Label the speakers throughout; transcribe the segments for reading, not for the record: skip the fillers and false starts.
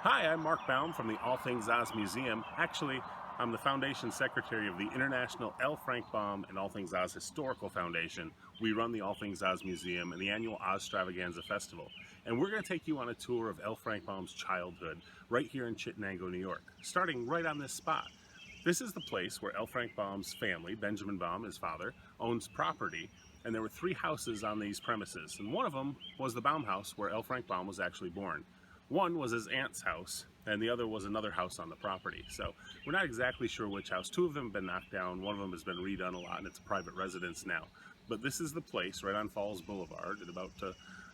Speaker 1: Hi, I'm Marc Baum from the All Things Oz Museum. Actually, I'm the Foundation Secretary of the International L. Frank Baum and All Things Oz Historical Foundation. We run the All Things Oz Museum and the annual Ozstravaganza Festival. And we're going to take you on a tour of L. Frank Baum's childhood right here in Chittenango, New York, starting right on this spot. This is the place where L. Frank Baum's family, Benjamin Baum, his father, owns property. And there were 3 houses on these premises. And one of them was the Baum house where L. Frank Baum was actually born. One was his aunt's house, and the other was another house on the property. So we're not exactly sure which house. 2 of them have been knocked down. One of them has been redone a lot, and it's a private residence now. But this is the place right on Falls Boulevard, at about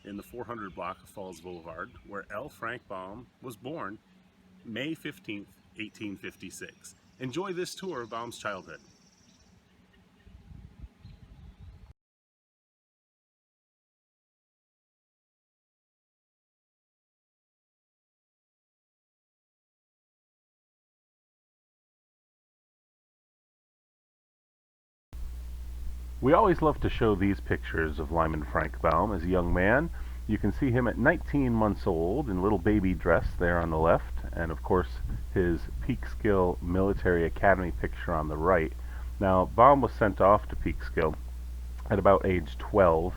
Speaker 1: in the 400 block of Falls Boulevard, where L. Frank Baum was born May 15th, 1856. Enjoy this tour of Baum's childhood. We always love to show these pictures of Lyman Frank Baum as a young man. You can see him at 19 months old in little baby dress there on the left, and of course his Peekskill Military Academy picture on the right. Now, Baum was sent off to Peekskill at about age 12.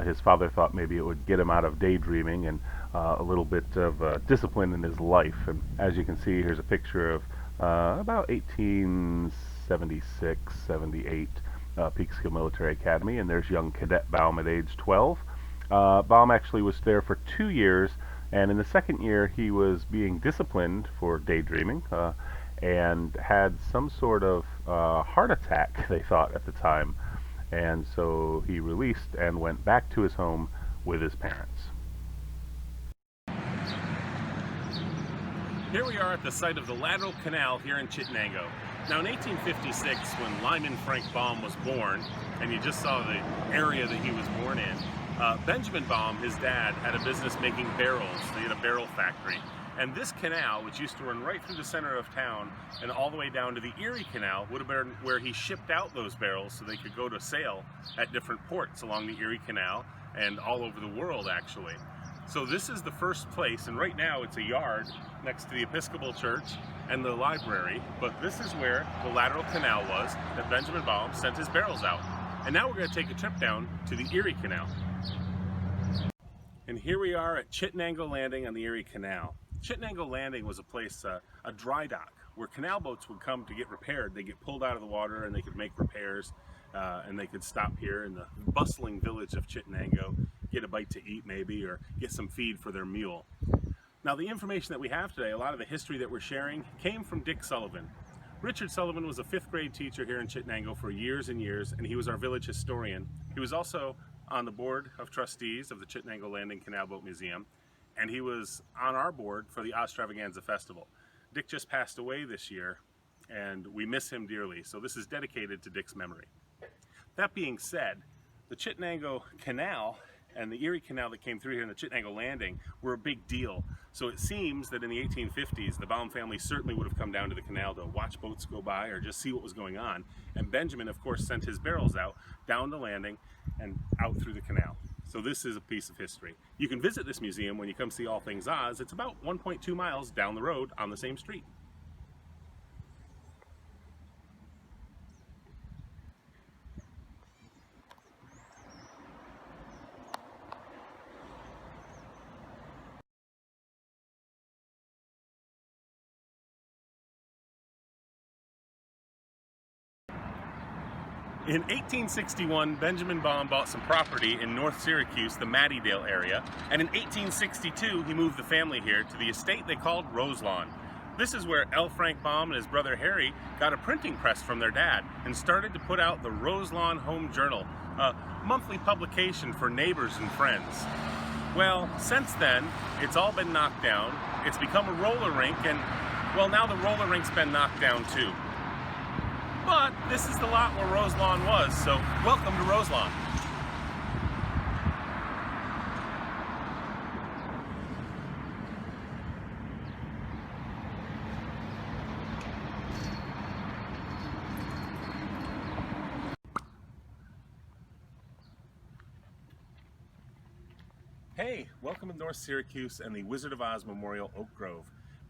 Speaker 1: His father thought maybe it would get him out of daydreaming and a little bit of discipline in his life. And as you can see, here's a picture of about 1876, 78. Peekskill Military Academy, and there's young Cadet Baum at age 12. Baum actually was there for 2 years, and in the second year he was being disciplined for daydreaming and had some sort of heart attack, they thought at the time, and so he released and went back to his home with his parents. Here we are at the site of the Lateral Canal here in Chittenango. Now in 1856, when Lyman Frank Baum was born, and you just saw the area that he was born in, Benjamin Baum, his dad, had a business making barrels. They had a barrel factory. And this canal, which used to run right through the center of town and all the way down to the Erie Canal, would have been where he shipped out those barrels so they could go to sale at different ports along the Erie Canal and all over the world, actually. So this is the first place, and right now it's a yard next to the Episcopal Church and the library, but this is where the Lateral Canal was that Benjamin Baum sent his barrels out. And now we're going to take a trip down to the Erie Canal. And here we are at Chittenango Landing on the Erie Canal. Chittenango Landing was a place, a dry dock, where canal boats would come to get repaired. They get pulled out of the water and they could make repairs, and they could stop here in the bustling village of Chittenango, get a bite to eat maybe, or get some feed for their mule. Now the information that we have today, a lot of the history that we're sharing, came from Dick Sullivan. Richard Sullivan was a 5th grade teacher here in Chittenango for years and years, and he was our village historian. He was also on the board of trustees of the Chittenango Landing Canal Boat Museum, and he was on our board for the Ozstravaganza Festival. Dick just passed away this year, and we miss him dearly, so this is dedicated to Dick's memory. That being said, the Chittenango Canal and the Erie Canal that came through here in the Chittenango Landing were a big deal. So it seems that in the 1850s, the Baum family certainly would have come down to the canal to watch boats go by or just see what was going on. And Benjamin, of course, sent his barrels out down the landing and out through the canal. So this is a piece of history. You can visit this museum when you come see All Things Oz. It's about 1.2 miles down the road on the same street. In 1861, Benjamin Baum bought some property in North Syracuse, the Mattydale area, and in 1862 he moved the family here to the estate they called Roselawn. This is where L. Frank Baum and his brother Harry got a printing press from their dad and started to put out the Roselawn Home Journal, a monthly publication for neighbors and friends. Well, since then, it's all been knocked down. It's become a roller rink, and, well, now the roller rink's been knocked down too. But this is the lot where Roselawn was, so welcome to Roselawn. Hey, welcome to North Syracuse and the Wizard of Oz Memorial Oak Grove.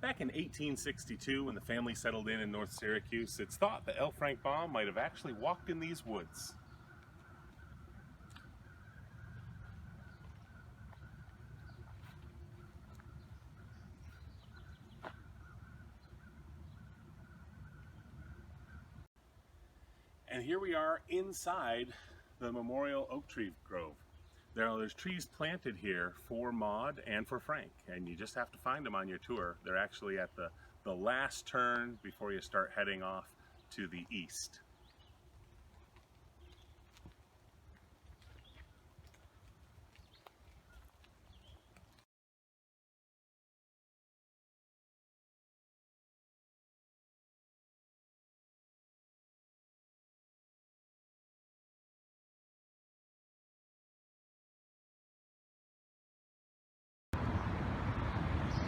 Speaker 1: Back in 1862, when the family settled in North Syracuse, it's thought that L. Frank Baum might have actually walked in these woods. And here we are inside the Memorial Oak Tree Grove. There's trees planted here for Maud and for Frank, and you just have to find them on your tour. They're actually at the last turn before you start heading off to the east.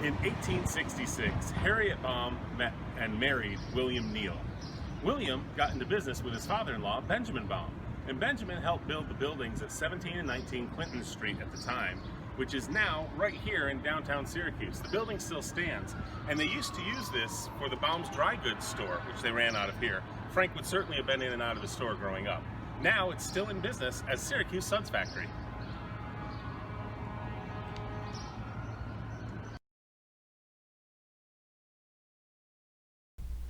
Speaker 1: In 1866, Harriet Baum met and married William Neal. William got into business with his father-in-law, Benjamin Baum, and Benjamin helped build the buildings at 17 and 19 Clinton Street at the time, which is now right here in downtown Syracuse. The building still stands, and they used to use this for the Baum's dry goods store, which they ran out of here. Frank would certainly have been in and out of the store growing up. Now it's still in business as Syracuse Suds Factory.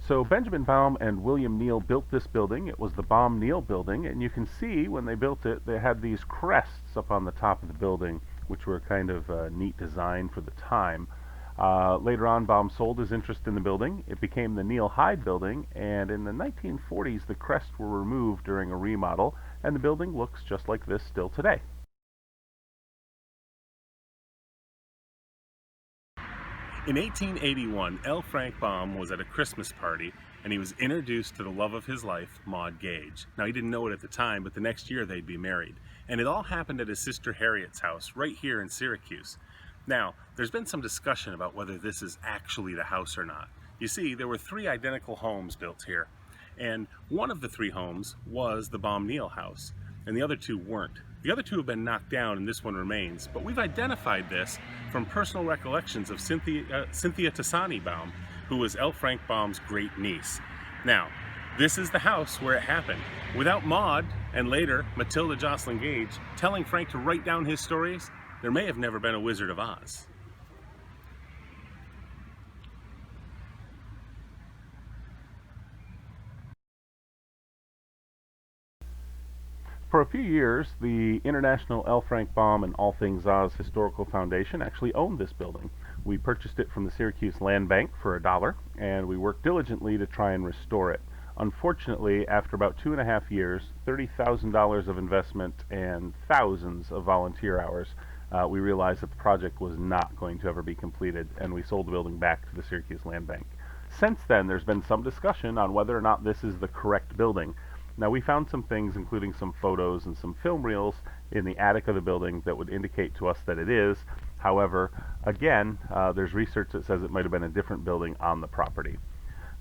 Speaker 1: So Benjamin Baum and William Neal built this building. It was the Baum-Neal building, and you can see when they built it, they had these crests up on the top of the building, which were kind of a neat design for the time. Later on, Baum sold his interest in the building. It became the Neal Hyde building, and in the 1940s, the crests were removed during a remodel, and the building looks just like this still today. In 1881, L. Frank Baum was at a Christmas party, and he was introduced to the love of his life, Maud Gage. Now, he didn't know it at the time, but the next year they'd be married. And it all happened at his sister Harriet's house, right here in Syracuse. Now, there's been some discussion about whether this is actually the house or not. You see, there were 3 identical homes built here, and one of the 3 homes was the Baum-Neal house, and the other 2 weren't. The other 2 have been knocked down and this one remains, but we've identified this from personal recollections of Cynthia Tassani Baum, who was L. Frank Baum's great niece. Now, this is the house where it happened. Without Maud, and later Matilda Jocelyn Gage, telling Frank to write down his stories, there may have never been a Wizard of Oz. For a few years, the International L. Frank Baum and All Things Oz Historical Foundation actually owned this building. We purchased it from the Syracuse Land Bank for $1, and we worked diligently to try and restore it. Unfortunately, after about 2.5 years, $30,000 of investment, and thousands of volunteer hours, we realized that the project was not going to ever be completed, and we sold the building back to the Syracuse Land Bank. Since then, there's been some discussion on whether or not this is the correct building. Now, we found some things, including some photos and some film reels in the attic of the building that would indicate to us that it is. However, again, there's research that says it might have been a different building on the property.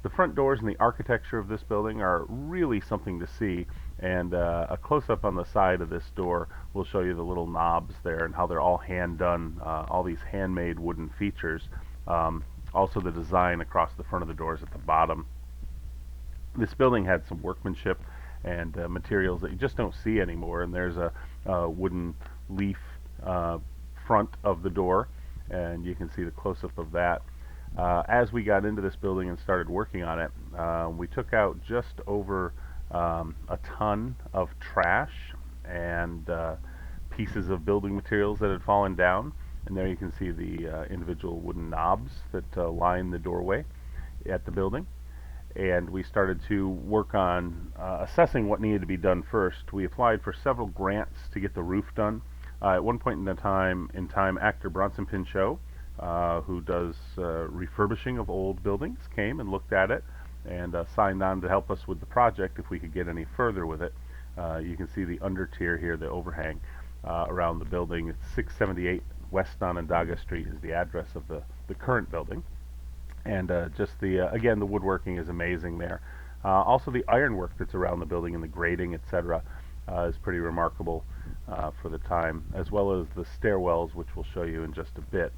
Speaker 1: The front doors and the architecture of this building are really something to see, and a close-up on the side of this door will show you the little knobs there and how they're all hand-done, all these handmade wooden features. Also the design across the front of the doors at the bottom. This building had some workmanship and materials that you just don't see anymore, and there's a wooden leaf front of the door, and you can see the close-up of that. As we got into this building and started working on it, we took out just over a ton of trash and pieces of building materials that had fallen down, and there you can see the individual wooden knobs that line the doorway at the building. And we started to work on assessing what needed to be done first. We applied for several grants to get the roof done. At one point in time, actor Bronson Pinchot, who does refurbishing of old buildings, came and looked at it and signed on to help us with the project if we could get any further with it. You can see the under tier here, the overhang around the building. It's 678 West Onondaga Street is the address of the current building. And just again, the woodworking is amazing there. Also, the ironwork that's around the building and the grading, etc., is pretty remarkable for the time, as well as the stairwells, which we'll show you in just a bit.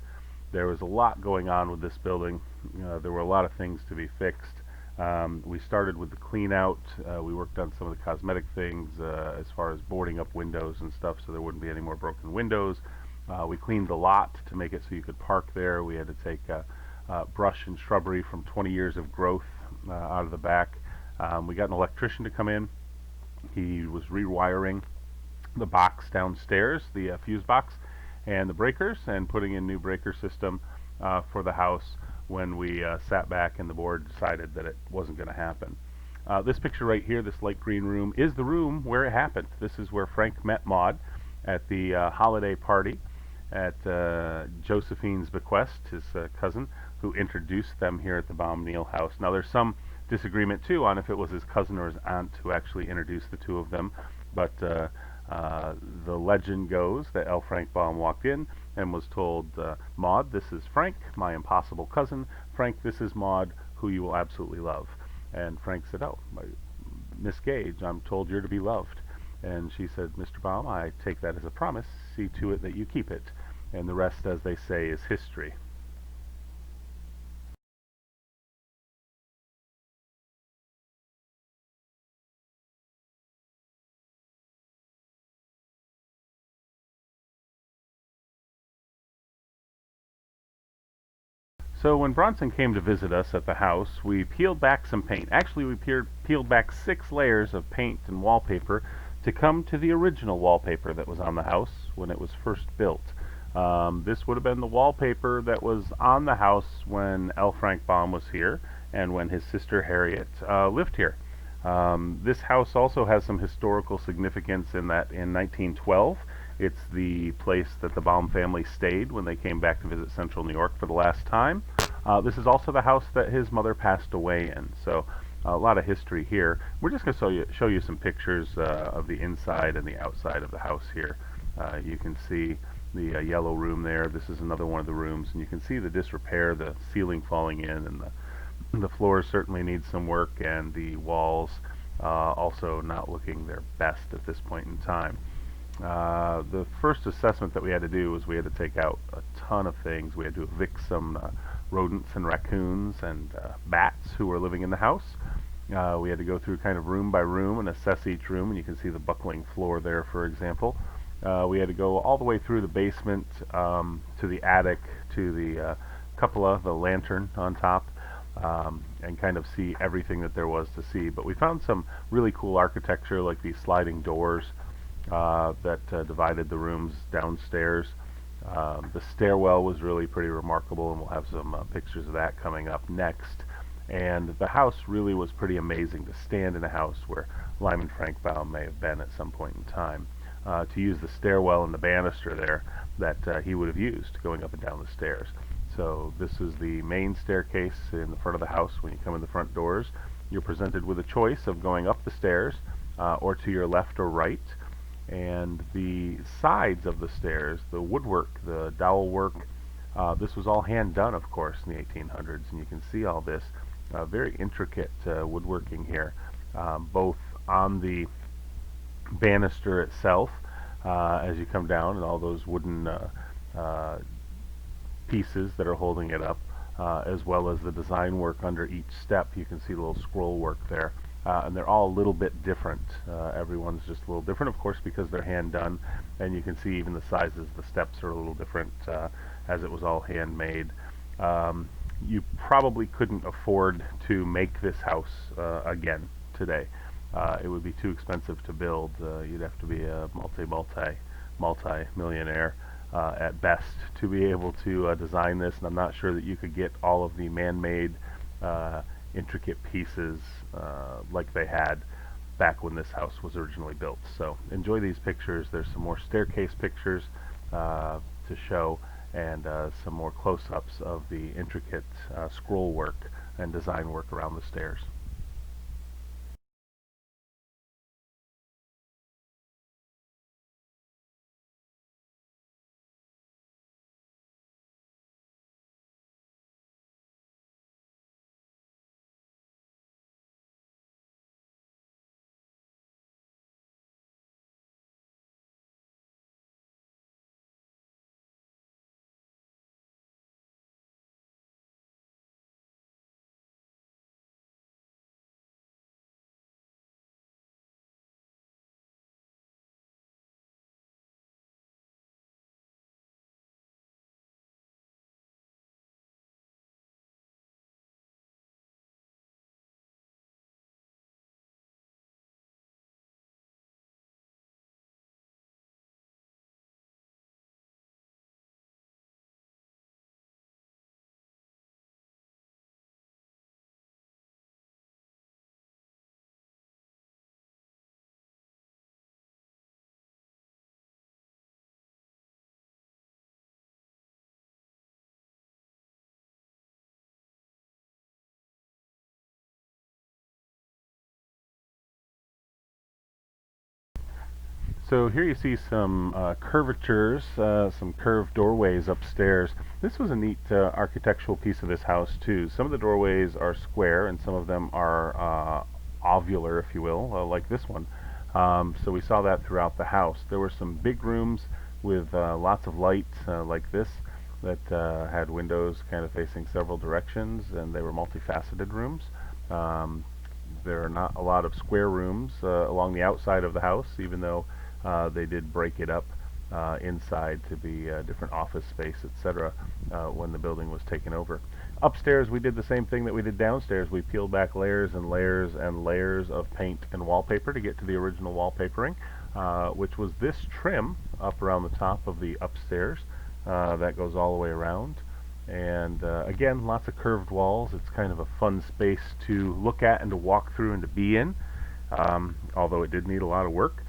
Speaker 2: There was a lot going on with this building. There were a lot of things to be fixed. We started with the clean out. We worked on some of the cosmetic things as far as boarding up windows and stuff so there wouldn't be any more broken windows. We cleaned the lot to make it so you could park there. We had to take brush and shrubbery from 20 years of growth out of the back. We got an electrician to come in. He was rewiring the box downstairs, the fuse box, and the breakers, and putting in new breaker system for the house when we sat back and the board decided that it wasn't going to happen. This picture right here, this light green room, is the room where it happened. This is where Frank met Maude at the holiday party at Josephine's bequest, his cousin, who introduced them here at the Baum-Neal house. Now there's some disagreement too on if it was his cousin or his aunt who actually introduced the two of them, but the legend goes that L. Frank Baum walked in and was told, Maude, this is Frank, my impossible cousin. Frank, this is Maude, who you will absolutely love. And Frank said, oh, Miss Gage, I'm told you're to be loved. And she said, Mr. Baum, I take that as a promise. See to it that you keep it. And the rest, as they say, is history. So when Bronson came to visit us at the house, we peeled back some paint. Actually, we peeled back 6 layers of paint and wallpaper to come to the original wallpaper that was on the house when it was first built. This would have been the wallpaper that was on the house when L. Frank Baum was here and when his sister Harriet lived here. This house also has some historical significance in that in 1912 it's the place that the Baum family stayed when they came back to visit central New York for the last time. This is also the house that his mother passed away in, so a lot of history here. We're just going to show you some pictures of the inside and the outside of the house here. You can see the yellow room there. This is another one of the rooms, and you can see the disrepair, the ceiling falling in, and the floors certainly need some work, and the walls also not looking their best at this point in time. The first assessment that we had to do was we had to take out a ton of things. We had to evict some rodents and raccoons and bats who were living in the house. We had to go through kind of room by room and assess each room, and you can see the buckling floor there, for example. We had to go all the way through the basement to the attic, to the cupola, the lantern on top, and kind of see everything that there was to see. But we found some really cool architecture, like these sliding doors that divided the rooms downstairs. The stairwell was really pretty remarkable, and we'll have some pictures of that coming up next. And the house really was pretty amazing to stand in a house where Lyman Frank Baum may have been at some point in time. To use the stairwell and the banister there that he would have used going up and down the stairs. So this is the main staircase in the front of the house. When you come in the front doors, you're presented with a choice of going up the stairs or to your left or right. And the sides of the stairs, the woodwork, the dowel work, this was all hand done, of course, in the 1800s, and you can see all this very intricate woodworking here, both on the banister itself as you come down, and all those wooden pieces that are holding it up, as well as the design work under each step. You can see the little scroll work there. And they're all a little bit different. Everyone's just a little different, of course, because they're hand done, and you can see even the sizes of the steps are a little different as it was all handmade. You probably couldn't afford to make this house again today. It would be too expensive to build. You'd have to be a multi-millionaire at best to be able to design this, and I'm not sure that you could get all of the man-made intricate pieces like they had back when this house was originally built. So enjoy these pictures. There's some more staircase pictures to show, and some more close-ups of the intricate scroll work and design work around the stairs. So here you see some curvatures, some curved doorways upstairs. This was a neat architectural piece of this house too. Some of the doorways are square and some of them are ovular, if you will, like this one. So we saw that throughout the house. There were some big rooms with lots of light like this that had windows kind of facing several directions, and they were multifaceted rooms. There are not a lot of square rooms along the outside of the house, even though they did break it up inside to be different office space, etc. When the building was taken over. Upstairs we did the same thing that we did downstairs. We peeled back layers and layers and layers of paint and wallpaper to get to the original wallpapering, which was this trim up around the top of the upstairs that goes all the way around. And again, lots of curved walls. It's kind of a fun space to look at and to walk through and to be in, although it did need a lot of work.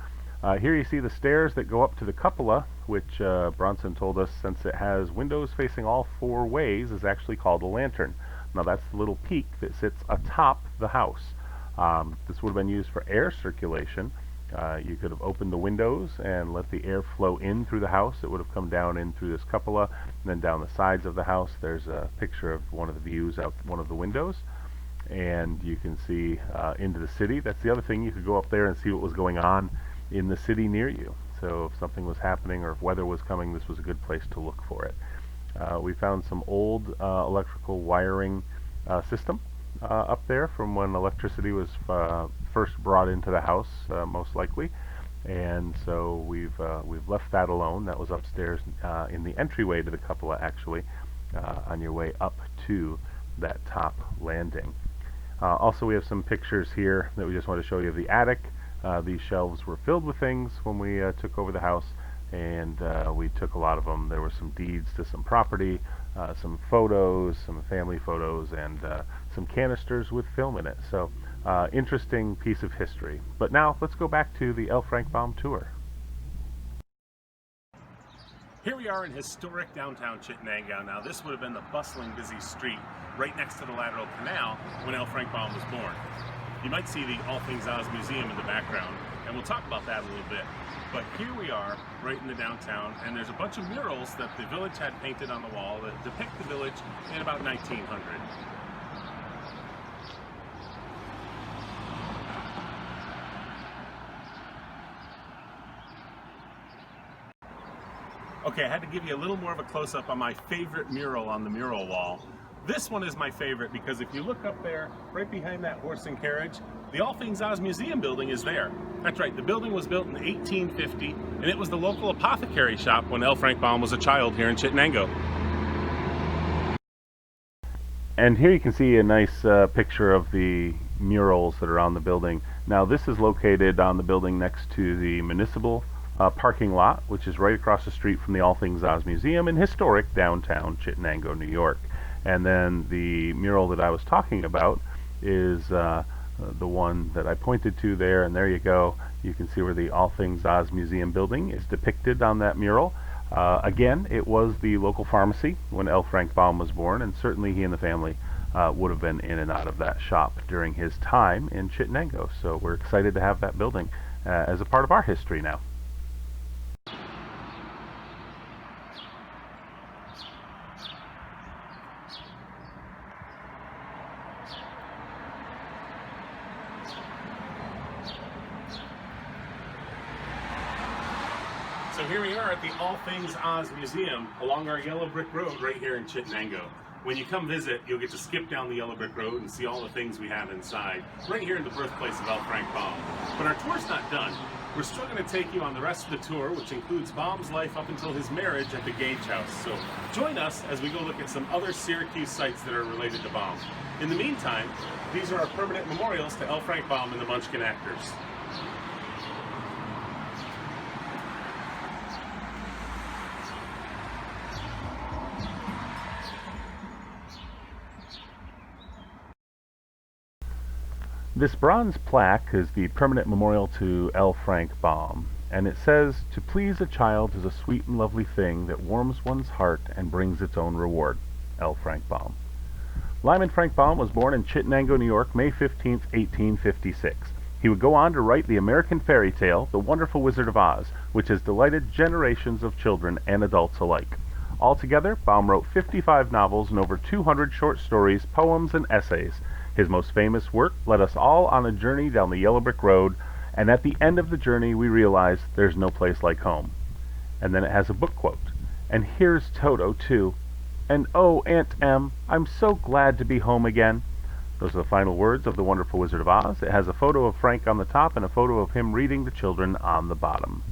Speaker 2: Here you see the stairs that go up to the cupola, which Bronson told us, since it has windows facing all four ways, is actually called a lantern. Now that's the little peak that sits atop the house. This would have been used for air circulation. You could have opened the windows and let the air flow in through the house. It would have come down in through this cupola, and then down the sides of the house. There's a picture of one of the views out one of the windows, and you can see into the city. That's the other thing. You could go up there and see what was going on in the city near you. So if something was happening or if weather was coming, this was a good place to look for it. We found some old electrical wiring system up there from when electricity was first brought into the house, most likely, and so we've left that alone. That was upstairs in the entryway to the cupola, actually, on your way up to that top landing. Also, we have some pictures here that we just want to show you of the attic. These shelves were filled with things when we took over the house, and we took a lot of them. There were some deeds to some property, some photos, some family photos, and some canisters with film in it. So interesting piece of history. But now let's go back to the L. Frank Baum tour.
Speaker 1: Here we are in historic downtown Chittenango. Now this would have been the bustling, busy street right next to the Lateral Canal when L. Frank Baum was born. You might see the All Things Oz Museum in the background, and we'll talk about that a little bit. But here we are, right in the downtown, and there's a bunch of murals that the village had painted on the wall that depict the village in about 1900. Okay, I had to give you a little more of a close-up on my favorite mural on the mural wall. This one is my favorite because if you look up there, right behind that horse and carriage, the All Things Oz Museum building is there. That's right, the building was built in 1850, and it was the local apothecary shop when L. Frank Baum was a child here in Chittenango.
Speaker 2: And here you can see a nice picture of the murals that are on the building. Now this is located on the building next to the municipal parking lot, which is right across the street from the All Things Oz Museum in historic downtown Chittenango, New York. And then the mural that I was talking about is the one that I pointed to there, and there you go. You can see where the All Things Oz Museum building is depicted on that mural. Again, it was the local pharmacy when L. Frank Baum was born, and certainly he and the family would have been in and out of that shop during his time in Chittenango. So we're excited to have that building as a part of our history now.
Speaker 1: So here we are at the All Things Oz Museum along our yellow brick road right here in Chittenango. When you come visit, you'll get to skip down the yellow brick road and see all the things we have inside, right here in the birthplace of L. Frank Baum. But our tour's not done. We're still going to take you on the rest of the tour, which includes Baum's life up until his marriage at the Gage House. So join us as we go look at some other Syracuse sites that are related to Baum. In the meantime, these are our permanent memorials to L. Frank Baum and the Munchkin actors.
Speaker 2: This bronze plaque is the permanent memorial to L. Frank Baum, and it says, "To please a child is a sweet and lovely thing that warms one's heart and brings its own reward." L. Frank Baum. Lyman Frank Baum was born in Chittenango, New York, May 15, 1856. He would go on to write the American fairy tale, The Wonderful Wizard of Oz, which has delighted generations of children and adults alike. Altogether, Baum wrote 55 novels and over 200 short stories, poems, and essays. His most famous work led us all on a journey down the yellow brick road, and at the end of the journey we realized there's no place like home. And then it has a book quote. And here's Toto, too. And oh, Aunt Em, I'm so glad to be home again. Those are the final words of The Wonderful Wizard of Oz. It has a photo of Frank on the top and a photo of him reading to children on the bottom.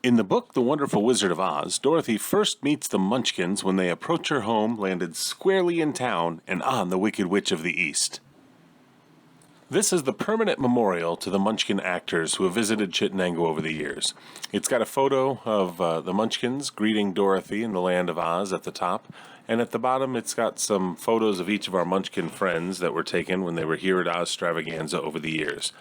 Speaker 1: In the book The Wonderful Wizard of Oz, Dorothy first meets the Munchkins when they approach her home landed squarely in town and on the Wicked Witch of the East. This is the permanent memorial to the Munchkin actors who have visited Chittenango over the years. It's got a photo of the Munchkins greeting Dorothy in the land of Oz at the top, and at the bottom it's got some photos of each of our Munchkin friends that were taken when they were here at Ozstravaganza over the years.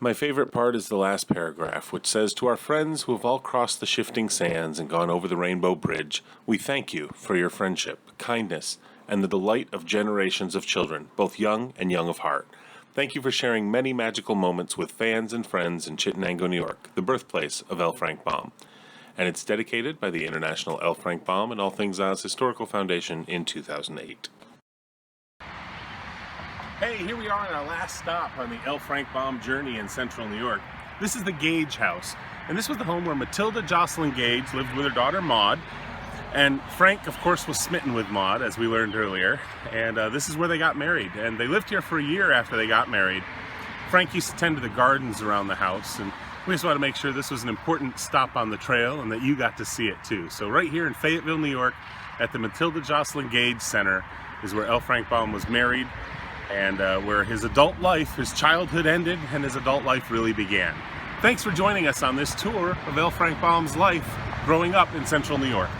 Speaker 1: My favorite part is the last paragraph, which says, "To our friends who have all crossed the shifting sands and gone over the Rainbow Bridge, we thank you for your friendship, kindness, and the delight of generations of children, both young and young of heart. Thank you for sharing many magical moments with fans and friends in Chittenango, New York, the birthplace of L. Frank Baum." And it's dedicated by the International L. Frank Baum and All Things Oz Historical Foundation in 2008. Hey, here we are on our last stop on the L. Frank Baum journey in central New York. This is the Gage House, and this was the home where Matilda Jocelyn Gage lived with her daughter Maud, and Frank, of course, was smitten with Maud, as we learned earlier, and this is where they got married, and they lived here for a year after they got married. Frank used to tend to the gardens around the house, and we just wanted to make sure this was an important stop on the trail and that you got to see it too. So right here in Fayetteville, New York, at the Matilda Jocelyn Gage Center is where L. Frank Baum was married, and where his adult life, his childhood ended, and his adult life really began. Thanks for joining us on this tour of L. Frank Baum's life growing up in central New York.